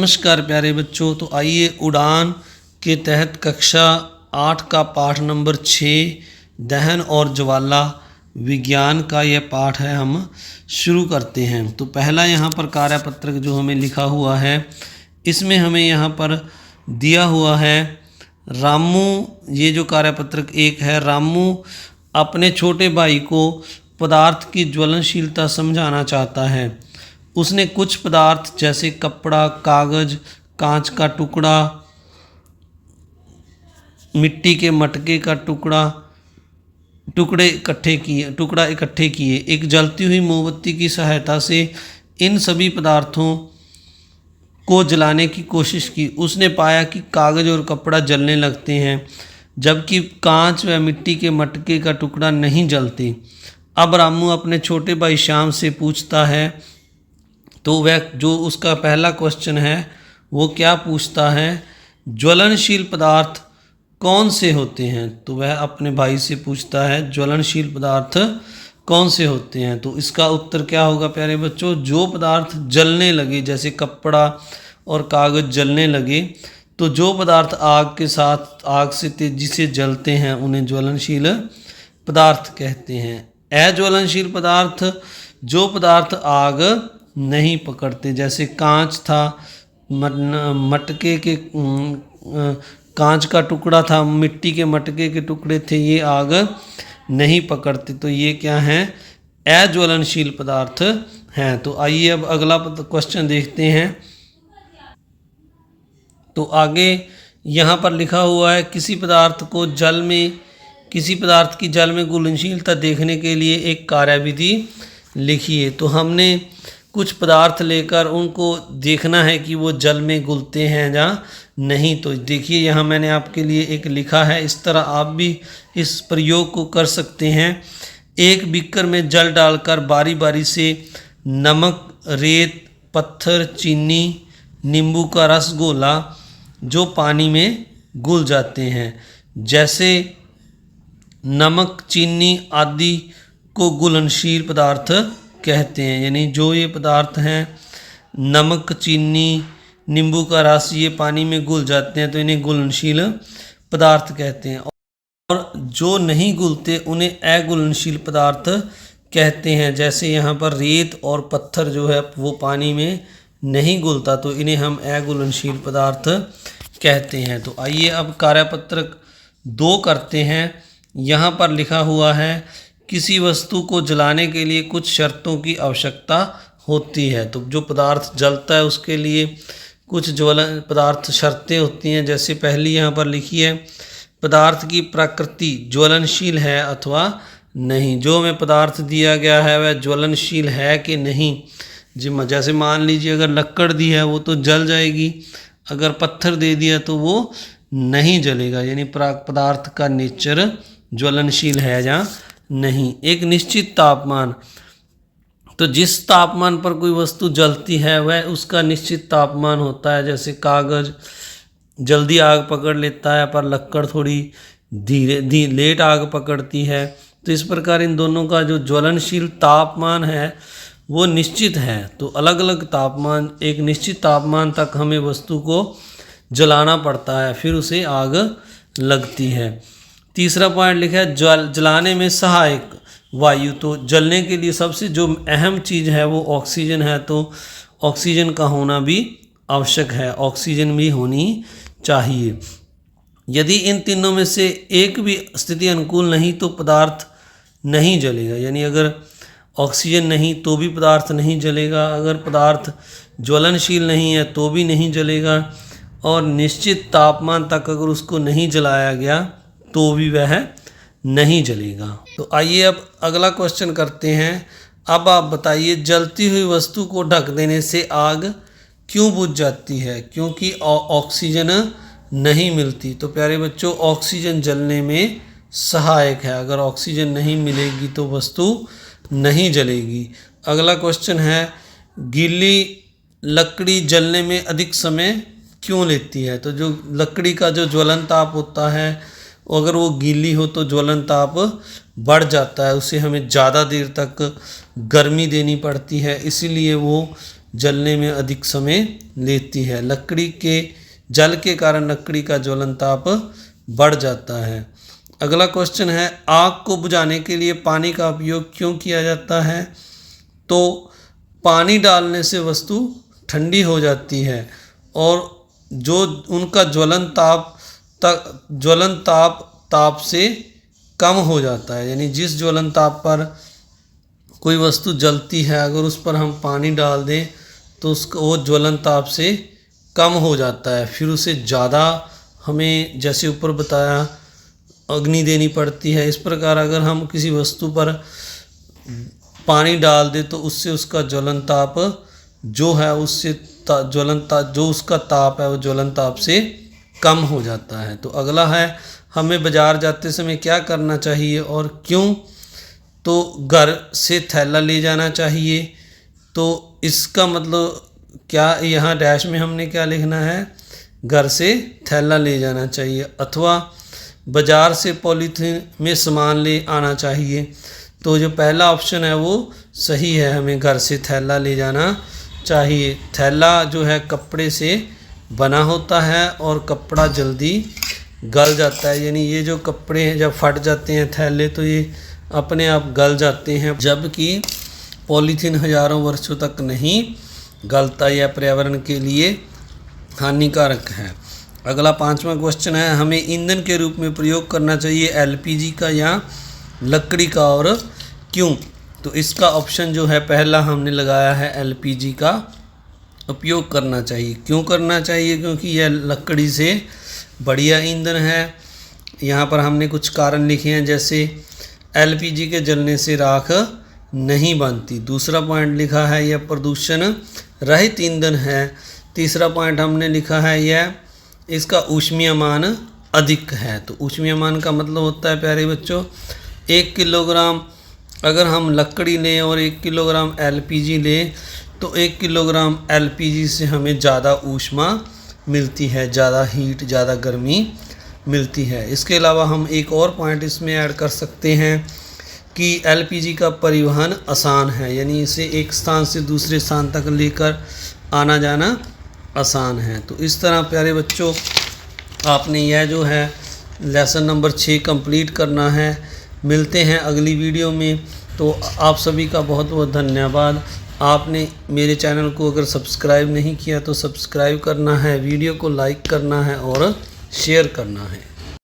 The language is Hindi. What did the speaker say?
नमस्कार प्यारे बच्चों। तो आइए उड़ान के तहत कक्षा 8 का पाठ नंबर 6 दहन और ज्वाला विज्ञान का यह पाठ है, हम शुरू करते हैं। तो पहला यहाँ पर कार्यपत्रक जो हमें लिखा हुआ है, इसमें हमें यहाँ पर दिया हुआ है रामू। ये जो कार्यपत्रक 1 है, रामू अपने छोटे भाई को पदार्थ की ज्वलनशीलता समझाना चाहता है। उसने कुछ पदार्थ जैसे कपड़ा, कागज, कांच का टुकड़ा, मिट्टी के मटके का टुकड़े इकट्ठे किए। एक जलती हुई मोमबत्ती की सहायता से इन सभी पदार्थों को जलाने की कोशिश की। उसने पाया कि कागज और कपड़ा जलने लगते हैं, जबकि कांच व मिट्टी के मटके का टुकड़ा नहीं जलते। अब रामू अपने छोटे भाई श्याम से पूछता है, तो वह जो उसका पहला क्वेश्चन है वो क्या पूछता है, ज्वलनशील पदार्थ कौन से होते हैं। तो वह अपने भाई से पूछता है ज्वलनशील पदार्थ कौन से होते हैं। तो इसका उत्तर क्या होगा प्यारे बच्चों, जो पदार्थ जलने लगे, जैसे कपड़ा और कागज जलने लगे, तो जो पदार्थ आग से तेजी से जलते हैं उन्हें ज्वलनशील पदार्थ कहते हैं। अज्वलनशील पदार्थ जो पदार्थ आग नहीं पकड़ते, जैसे कांच था, मटके के कांच का टुकड़ा था, मिट्टी के मटके के टुकड़े थे, ये आग नहीं पकड़ते। तो ये क्या हैं, अज्वलनशील पदार्थ हैं। तो आइए अब अगला क्वेश्चन देखते हैं। तो आगे यहाँ पर लिखा हुआ है, किसी पदार्थ की जल में घुलनशीलता देखने के लिए एक कार्यविधि लिखिए। तो हमने कुछ पदार्थ लेकर उनको देखना है कि वो जल में घुलते हैं या नहीं। तो देखिए यहाँ मैंने आपके लिए एक लिखा है, इस तरह आप भी इस प्रयोग को कर सकते हैं। एक बीकर में जल डालकर बारी बारी से नमक, रेत, पत्थर, चीनी, नींबू का रस घोला जो पानी में घुल जाते हैं। जैसे नमक, चीनी आदि को घुलनशील पदार्थ कहते हैं। यानी जो ये पदार्थ हैं, नमक, चीनी, नींबू का रस, ये पानी में घुल जाते हैं तो इन्हें घुलनशील पदार्थ कहते हैं। और जो नहीं घुलते उन्हें अघुलनशील पदार्थ कहते हैं। जैसे यहाँ पर रेत और पत्थर जो है वो पानी में नहीं घुलता, तो इन्हें हम अघुलनशील पदार्थ कहते हैं। तो आइए अब कार्यपत्रक 2 करते हैं। यहाँ पर लिखा हुआ है, किसी वस्तु को जलाने के लिए कुछ शर्तों की आवश्यकता होती है। तो जो पदार्थ जलता है उसके लिए कुछ ज्वलन पदार्थ शर्तें होती हैं। जैसे पहली यहाँ पर लिखी है, पदार्थ की प्रकृति ज्वलनशील है अथवा नहीं। जो हमें पदार्थ दिया गया है वह ज्वलनशील है कि नहीं। जी, जैसे मान लीजिए अगर लकड़ दी है वो तो जल जाएगी, अगर पत्थर दे दिया तो वो नहीं जलेगा। यानी पदार्थ का नेचर ज्वलनशील है या नहीं। एक निश्चित तापमान, तो जिस तापमान पर कोई वस्तु जलती है वह उसका निश्चित तापमान होता है। जैसे कागज जल्दी आग पकड़ लेता है पर लकड़ थोड़ी लेट आग पकड़ती है। तो इस प्रकार इन दोनों का जो ज्वलनशील तापमान है वो निश्चित है। तो अलग अलग तापमान, एक निश्चित तापमान तक हमें वस्तु को जलाना पड़ता है, फिर उसे आग लगती है। तीसरा पॉइंट लिखा है, जलाने में सहायक वायु। तो जलने के लिए सबसे जो अहम चीज़ है वो ऑक्सीजन है। तो ऑक्सीजन का होना भी आवश्यक है, ऑक्सीजन भी होनी चाहिए। यदि इन तीनों में से एक भी स्थिति अनुकूल नहीं तो पदार्थ नहीं जलेगा। यानी अगर ऑक्सीजन नहीं तो भी पदार्थ नहीं जलेगा, अगर पदार्थ ज्वलनशील नहीं है तो भी नहीं जलेगा, और निश्चित तापमान तक अगर उसको नहीं जलाया गया तो भी वह नहीं जलेगा। तो आइए अब अगला क्वेश्चन करते हैं। अब आप बताइए, जलती हुई वस्तु को ढक देने से आग क्यों बुझ जाती है। क्योंकि ऑक्सीजन नहीं मिलती। तो प्यारे बच्चों, ऑक्सीजन जलने में सहायक है। अगर ऑक्सीजन नहीं मिलेगी तो वस्तु नहीं जलेगी। अगला क्वेश्चन है, गीली लकड़ी जलने में अधिक समय क्यों लेती है। तो जो लकड़ी का जो ज्वलन ताप होता है, अगर वो गीली हो तो ज्वलन ताप बढ़ जाता है, उसे हमें ज़्यादा देर तक गर्मी देनी पड़ती है, इसीलिए वो जलने में अधिक समय लेती है। लकड़ी के जल के कारण लकड़ी का ज्वलन ताप बढ़ जाता है। अगला क्वेश्चन है, आग को बुझाने के लिए पानी का उपयोग क्यों किया जाता है? तो पानी डालने से वस्तु ठंडी हो जाती है और जो उनका ज्वलन ताप से कम हो जाता है। यानी जिस ज्वलन ताप पर कोई वस्तु जलती है, अगर उस पर हम पानी डाल दें तो उसका वो ज्वलन ताप से कम हो जाता है। फिर उसे ज़्यादा हमें, जैसे ऊपर बताया, अग्नि देनी पड़ती है। इस प्रकार अगर हम किसी वस्तु पर पानी डाल दें तो उससे उसका ज्वलन ताप जो है, उससे जो उसका ताप है वो ज्वलन ताप से कम हो जाता है। तो अगला है, हमें बाज़ार जाते समय क्या करना चाहिए और क्यों? तो घर से थैला ले जाना चाहिए। तो इसका मतलब क्या, यहाँ डैश में हमने क्या लिखना है, घर से थैला ले जाना चाहिए, अथवा बाज़ार से पॉलीथीन में सामान ले आना चाहिए। तो जो पहला ऑप्शन है वो सही है, हमें घर से थैला ले जाना चाहिए। थैला जो है कपड़े से बना होता है और कपड़ा जल्दी गल जाता है। यानी ये जो कपड़े हैं जब फट जाते हैं थैले तो ये अपने आप गल जाते हैं, जबकि पॉलीथीन हज़ारों वर्षों तक नहीं गलता, या पर्यावरण के लिए हानिकारक है। अगला 5वां क्वेश्चन है, हमें ईंधन के रूप में प्रयोग करना चाहिए एलपीजी का या लकड़ी का और क्यों? तो इसका ऑप्शन जो है पहला हमने लगाया है, एलपीजी का उपयोग करना चाहिए। क्यों करना चाहिए? क्योंकि यह लकड़ी से बढ़िया ईंधन है। यहाँ पर हमने कुछ कारण लिखे हैं, जैसे एलपीजी के जलने से राख नहीं बनती। दूसरा पॉइंट लिखा है, यह प्रदूषण रहित ईंधन है। तीसरा पॉइंट हमने लिखा है, यह इसका ऊष्मीयमान अधिक है। तो ऊष्मीयमान का मतलब होता है प्यारे बच्चों, 1 किलोग्राम अगर हम लकड़ी लें और 1 किलोग्राम एलपीजी लें तो 1 किलोग्राम एलपीजी से हमें ज़्यादा ऊष्मा मिलती है, ज़्यादा हीट, ज़्यादा गर्मी मिलती है। इसके अलावा हम एक और पॉइंट इसमें ऐड कर सकते हैं कि एलपीजी का परिवहन आसान है, यानी इसे एक स्थान से दूसरे स्थान तक लेकर आना जाना आसान है। तो इस तरह प्यारे बच्चों आपने यह जो है लेसन नंबर 6 कंप्लीट करना है। मिलते हैं अगली वीडियो में। तो आप सभी का बहुत बहुत धन्यवाद। आपने मेरे चैनल को अगर सब्सक्राइब नहीं किया तो सब्सक्राइब करना है, वीडियो को लाइक करना है और शेयर करना है।